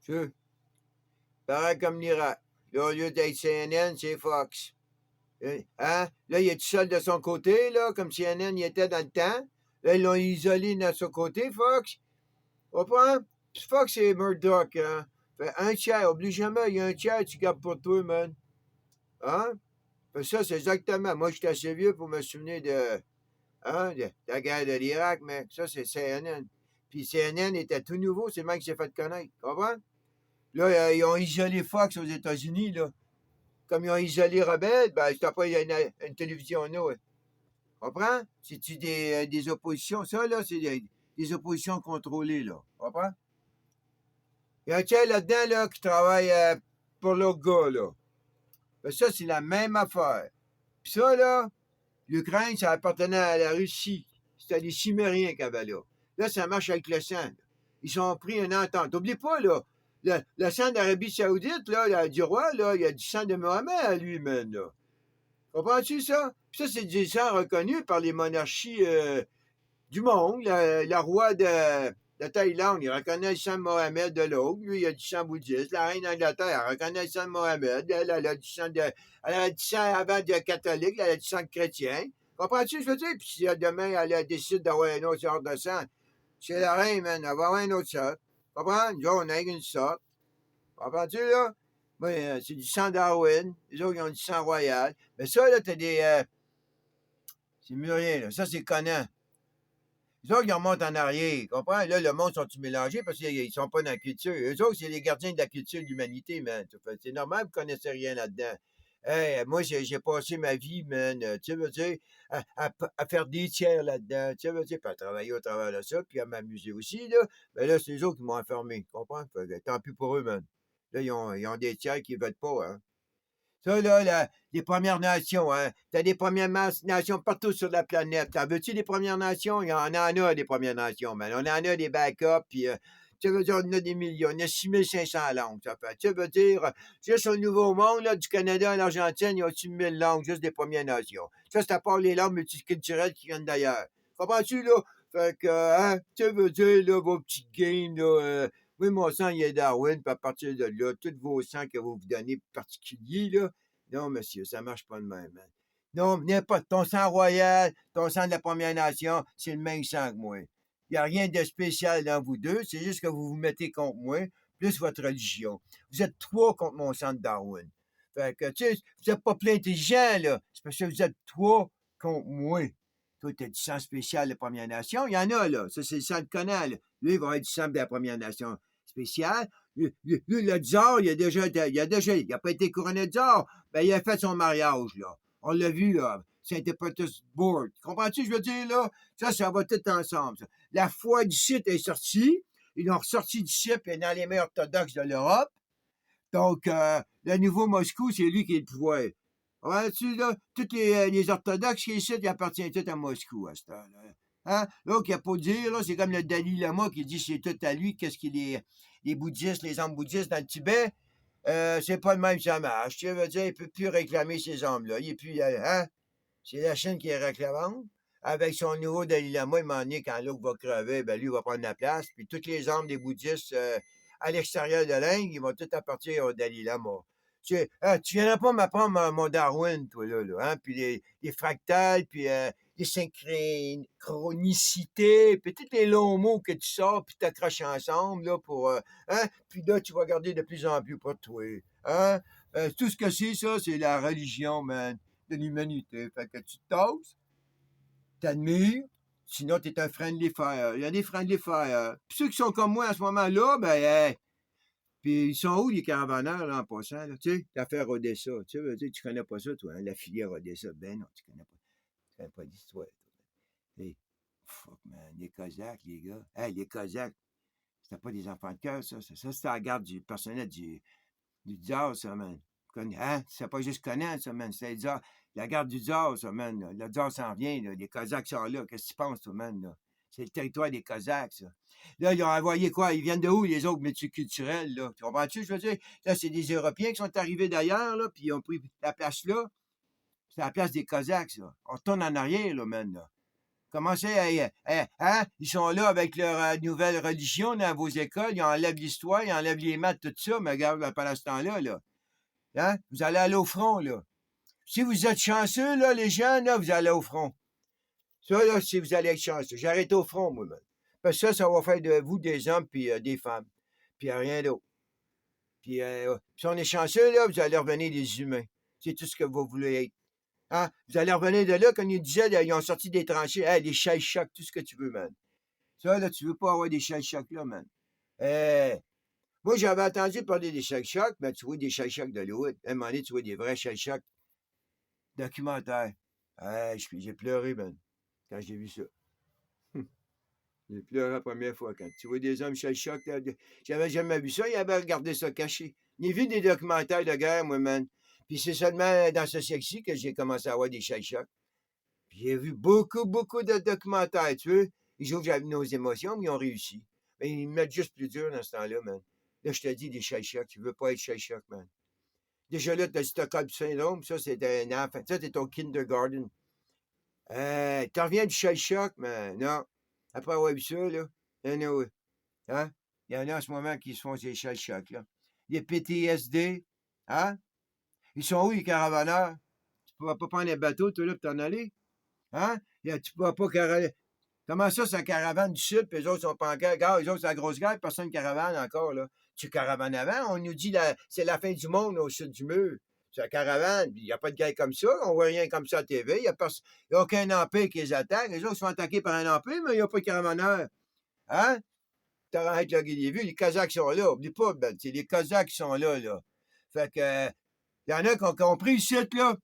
Tu pareil comme l'Irak. Là, au lieu d'être CNN, c'est Fox. Hein? Là, il est tout seul de son côté, là, comme CNN y était dans le temps. Là, ils l'ont isolé de son côté, Fox. Comprends? Puis Fox, c'est Murdoch, hein? Fait un tiers, oublie jamais, il y a un tiers, tu gardes pour toi, man. Hein? Fait ça, c'est exactement. Moi, j'étais assez vieux pour me souvenir de la guerre de l'Irak, mais ça, c'est CNN. Puis CNN était tout nouveau, c'est le mec qui s'est fait connaître. Comprends? Là, ils ont isolé Fox aux États-Unis, là. Comme ils ont isolé Rebelle, ben, t'as pas une télévision, là. Comprends? C'est-tu des oppositions? Ça, là, c'est des oppositions contrôlées, là. Comprends? Il y a un tiers là-dedans, là, qui travaille pour l'autre gars, là. Ben, ça, c'est la même affaire. Puis ça, là, l'Ukraine, ça appartenait à la Russie. C'était les Chimériens qui avaient là. Là, ça marche avec le sang. Là. Ils ont pris une entente. N'oublie pas, là, le sang d'Arabie Saoudite, là, du roi, là, il y a du sang de Mohamed à lui, même, là. Comprends-tu ça? Puis ça, c'est du sang reconnu par les monarchies du monde. Le roi de Thaïlande, il reconnaît le sang de Mohamed de l'autre. Lui, il a du sang bouddhiste. La reine d'Angleterre, elle reconnaît le sang de Mohamed. Elle a du sang elle a du sang avant de catholique, elle a du sang de chrétien. Comprends-tu ce que je veux dire? Puis si demain, elle décide d'avoir un autre sorte de sang, c'est la reine, man. Elle va avoir un autre sorte. Comprends? Nous autres, on a une sorte. Comprends-tu, là? Oui, c'est du sang Darwin. Les autres, ils ont du sang royal. Mais ça, là, t'as des. C'est Murien, là. Ça, c'est Conan. Les autres, ils remontent en arrière, comprends? Là, le monde sont-ils mélangés parce qu'ils sont pas dans la culture. Eux autres, c'est les gardiens de la culture de l'humanité, man. C'est normal, vous connaissez rien là-dedans. Hey, moi, j'ai passé ma vie, man, tu veux dire, à faire des tiers là-dedans, tu veux dire, puis à travailler au travers de ça, puis à m'amuser aussi, là. Mais là, c'est les autres qui m'ont enfermé, comprends? Fait que, tant pis pour eux, man. Là, ils ont des tiers qui veulent pas, hein. Ça, là, les Premières Nations, hein. T'as des Premières Nations partout sur la planète. T'en veux-tu des Premières Nations? Il y en a des Premières Nations, man. On en a des backups, puis tu veux dire, on en a des millions. On a 6500 langues, ça fait. Tu veux dire, juste au Nouveau Monde, là, du Canada à l'Argentine, il y a au-dessus de 1000 langues, juste des Premières Nations. Ça, c'est à part les langues multiculturelles qui viennent d'ailleurs. Comprends-tu, là? Fait que, hein, tu veux dire, là, vos petites games, là, oui, mon sang, il est Darwin, puis à partir de là, tous vos sangs que vous vous donnez particuliers, là, non, monsieur, ça marche pas de même, hein. Non, n'importe ton sang royal, ton sang de la Première Nation, c'est le même sang que moi. Il n'y a rien de spécial dans vous deux, c'est juste que vous vous mettez contre moi, plus votre religion. Vous êtes trois contre mon sang de Darwin. Fait que, tu sais, vous n'êtes pas plus intelligent, là. C'est parce que vous êtes trois contre moi. Toi, tu as du sang spécial de la Première Nation. Il y en a, là. Ça, c'est le sang de Conan, là. Lui, il va avoir du sang de la Première Nation spéciale. Lui, le tsar, il a pas été couronné de tsar. Ben, il a fait son mariage, là. On l'a vu, là. Saint-Pétersbourg. Comprends-tu, je veux dire, là? Ça va tout ensemble, ça. La foi du site est sortie. Ils l'ont ressorti du site, puis dans les mains orthodoxes de l'Europe. Donc, le nouveau Moscou, c'est lui qui est le pouvoir. Vois-tu, là? Tous les orthodoxes qui sont ici, ils appartiennent tous à Moscou, à ce temps-là. Hein? L'autre, il n'y a pas de dire, là, c'est comme le Dalai Lama qui dit c'est tout à lui, qu'est-ce qu'il est, les bouddhistes, les âmes bouddhistes dans le Tibet, c'est pas le même ça marche. Tu veux dire, il peut plus réclamer ces âmes-là. Il est plus, hein? C'est la Chine qui est réclamante. Avec son nouveau Dalai Lama, il m'a dit quand l'autre va crever, ben lui va prendre la place. Puis toutes les âmes des bouddhistes à l'extérieur de l'Inde, ils vont tout appartenir au Dalai Lama. Tu viendras pas m'apprendre mon Darwin, toi, là, hein? Puis les fractales, puis les synchronicités, puis tous les longs mots que tu sors, puis t'accroches ensemble, là, pour, hein? Puis là, tu vas garder de plus en plus pour toi, hein? Tout ce que c'est, ça, c'est la religion, man, de l'humanité. Fait que tu te tasses, t'admires, sinon t'es un friendly fire. Il y a des friendly fire. Puis ceux qui sont comme moi à ce moment-là, ben, puis ils sont où les caravanneurs, là, en passant, là? Tu sais, l'affaire Odessa. Tu connais pas ça, toi, hein, la filière Odessa. Ben non, tu connais pas. Tu connais pas l'histoire, toi. Hey, fuck, man. Les Cosaques, les gars. Hey, les Cosaques, c'était pas des enfants de cœur, ça. Ça, c'était la garde du personnel du tsar, ça, man. Hein? C'est pas juste Conan, ça, man. C'est la garde du tsar, ça, man. Là. Le tsar s'en vient, là. Les Cosaques sont là. Qu'est-ce que tu penses, toi, man, là? C'est le territoire des Cosaques, ça. Là, ils ont envoyé quoi? Ils viennent de où, les autres multiculturels, là? Tu comprends-tu, je veux dire? Là, c'est des Européens qui sont arrivés d'ailleurs, là, puis ils ont pris la place là. C'est la place des Cosaques, ça. On retourne en arrière, là, man, là. Commencez hein? Ils sont là avec leur nouvelle religion dans vos écoles, ils enlèvent l'histoire, ils enlèvent les maths, tout ça, mais regarde, pendant ce temps-là, là, hein? Vous allez aller au front, là. Si vous êtes chanceux, là, les gens, là, vous allez au front. Ça, là, si vous allez être chanceux. J'arrête au front, moi-même. Parce que ça va faire de vous des hommes puis des femmes. Puis rien d'autre. Puis si on est chanceux, là, vous allez revenir des humains. C'est tout ce que vous voulez être. Hein? Vous allez revenir de là, quand ils disaient, là, ils ont sorti des tranchées, hey, des shell-shocks, tout ce que tu veux, man. Ça, là, tu veux pas avoir des shell-shocks, là, man. Moi, j'avais entendu parler des shell-shocks, mais tu vois des shell-shocks d'Hollywood. À un moment donné, tu vois des vrais shell-shocks documentaires. J'ai pleuré, man, quand j'ai vu ça. J'ai pleuré la première fois quand tu vois des hommes shell-shock. J'avais jamais vu ça, il avait regardé ça caché. J'ai vu des documentaires de guerre, moi, man. Puis c'est seulement dans ce siècle-ci que j'ai commencé à avoir des shell-shock. Puis j'ai vu beaucoup, beaucoup de documentaires, tu vois. Ils jouent avec nos émotions, mais ils ont réussi. Mais ils me mettent juste plus dur dans ce temps-là, man. Là, je te dis des shell-shock. Tu veux pas être shell-shock, man. Déjà là, t'as le Stockholm syndrome, ça, c'est un enfant. Ça, c'est ton kindergarten. T'en reviens du shell-shock, man. Non. Après avoir vu ça, là. Anyway. Hein? Il y en a en ce moment qui se font ces shell-shock, là. Les PTSD, hein? Ils sont où, les caravaneurs? Tu pourras pas prendre un bateau, toi, là, pour t'en aller? Hein? Tu pourras pas caravane. Comment ça, c'est la caravane du Sud, puis les autres sont pas encore. Regarde, les autres, c'est la grosse guerre, personne ne caravane encore, là. Tu caravanes avant? On nous dit c'est la fin du monde au sud du mur. C'est la caravane, puis il n'y a pas de guerre comme ça. On voit rien comme ça à la TV. Il n'y a aucun empire qui les attaque. Les autres sont attaqués par un empire, mais il n'y a pas de caravaneurs. Hein? T'arrêtes là, les Kazakhs sont là. Oublie pas, ben, c'est les Kazakhs qui sont là, là. Fait que, il y en a qui ont compris ici, là.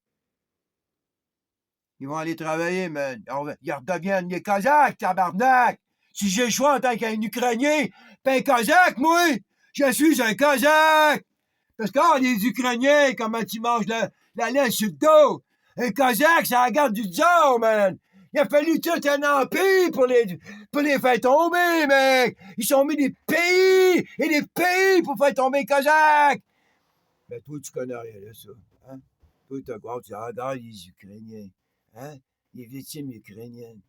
Ils vont aller travailler, man. Ils redeviennent les Kazakhs, tabarnak! Si j'ai le choix en tant qu'un Ukrainien, pis un Kazakh, moi, je suis un Kazakh! Parce que, les Ukrainiens, comment ils mangent la laine sur le dos? Un Kazakh, ça regarde du tsar, man! Il a fallu tout un empire pour les faire tomber, mec! Ils sont mis des pays et des pays pour faire tomber les Kazakhs! Mais toi, tu connais rien de ça, hein? Toi, t'as quoi? Tu regardes les Ukrainiens. Hein? Les victimes ukrainiennes.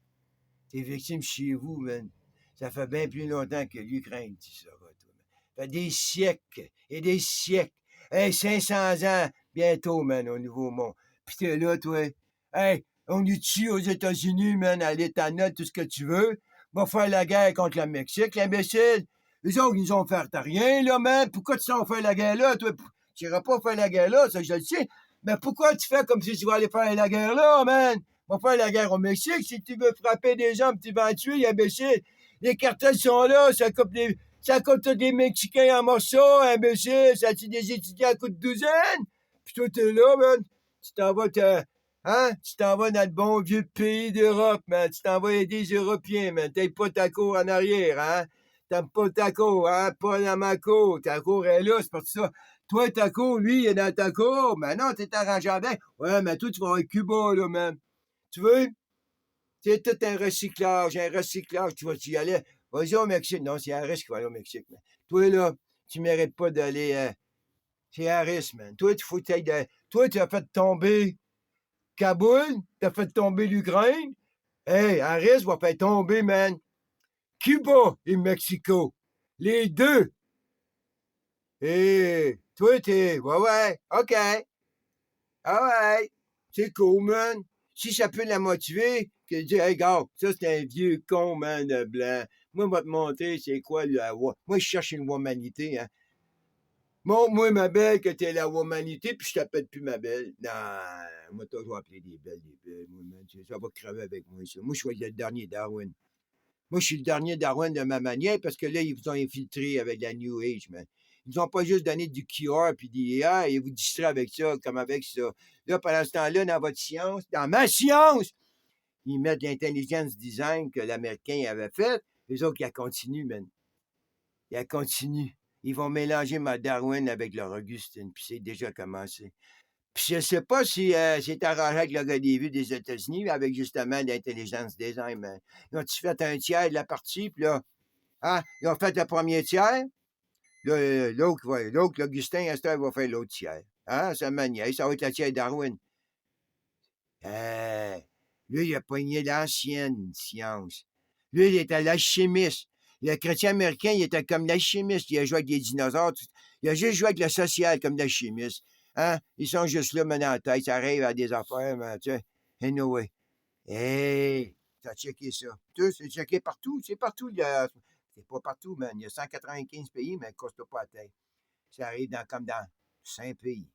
Les victimes chez vous, man. Ça fait bien plus longtemps que l'Ukraine, tu sauras, toi. Ça fait des siècles et des siècles. Hey, 500 ans bientôt, man, au Nouveau Monde. Puis t'es là, toi. Hey, on nous tue aux États-Unis, man, à l'éthanol, tout ce que tu veux. On va faire la guerre contre le Mexique, l'imbécile. Les autres, ils nous ont fait rien, là, man. Pourquoi tu t'en fais la guerre là, toi? Tu n'iras pas faire la guerre là, ça, je le sais. Mais pourquoi tu fais comme si tu vas aller faire la guerre là, man? On va faire la guerre au Mexique. Si tu veux frapper des gens, tu vas en tuer, imbécile. Les cartels sont là, ça coupe tous les Mexicains en morceaux, imbécile. Ça tue des étudiants à coups de douzaine. Puis toi, t'es là, man. Tu t'en vas, hein? Tu t'en vas dans le bon vieux pays d'Europe, man. Tu t'en vas aider les Européens, man. T'aimes pas ta cour en arrière, hein? T'aimes pas ta cour, hein? Pas dans ma cour. Ta cour est là, c'est pour ça. Toi, ta cour, lui, il est dans ta cour. Mais non, t'es arrangé avec. Ouais, mais toi, tu vas avec Cuba, là, man. Tu veux? C'est tout un recyclage, un recyclage. Tu vas y aller. Vas-y au Mexique. Non, c'est Harris qui va aller au Mexique, man. Toi, là, tu mérites pas d'aller. C'est Harris, man. Toi, tu faut de. Toi, tu as fait tomber Kaboul, t'as fait tomber l'Ukraine. Hey, Harris va faire tomber, man, Cuba et Mexico. Les deux. Et toi, ouais, ouais, OK. Ah ouais, c'est cool, man. Si ça peut la motiver, que dire, hey, gars, ça, c'est un vieux con, man, de blanc. Moi, je vais te montrer c'est quoi, moi, je cherche une humanité, hein. Montre-moi, ma belle, que t'es la humanité, puis je t'appelle plus ma belle. Non, moi, toujours appeler des belles, moi, man. Ça va crever avec moi, ça. Moi, je suis le dernier Darwin. Moi, je suis le dernier Darwin de ma manière parce que là, ils vous ont infiltré avec la New Age, man. Ils vous ont pas juste donné du QR puis des AI, ils vous distraient avec ça, comme avec ça. Là, pendant ce temps-là, dans votre science, dans ma science, ils mettent l'intelligence design que l'Américain avait fait. Les autres, ils la continuent, man. Ils la continuent. Ils vont mélanger ma Darwin avec leur Augustine, puis c'est déjà commencé. Puis je sais pas si c'est arrangé avec le gars des vues des États-Unis, avec justement l'intelligence design, man. Ils ont-tu fait un tiers de la partie, puis là, hein, ils ont fait le premier tiers, là, l'autre, l'Augustin, Esther va faire l'autre tiers. Hein, ça manière, ça va être la tiers Darwin. Euh, Lui, il a pogné l'ancienne science. Lui, il était l'alchimiste. Le chrétien américain, il était comme l'alchimiste. Il a joué avec des dinosaures. Il a juste joué avec le social comme l'alchimiste. Hein? Ils sont juste là, maintenant en tête. Ça arrive à des affaires, mais tu sais. Anyway. Hey! T'as checké ça. Tu c'est checké partout. C'est partout. C'est pas partout, man. Il y a 195 pays, mais il ne coste pas la tête. Ça arrive comme dans 5 pays.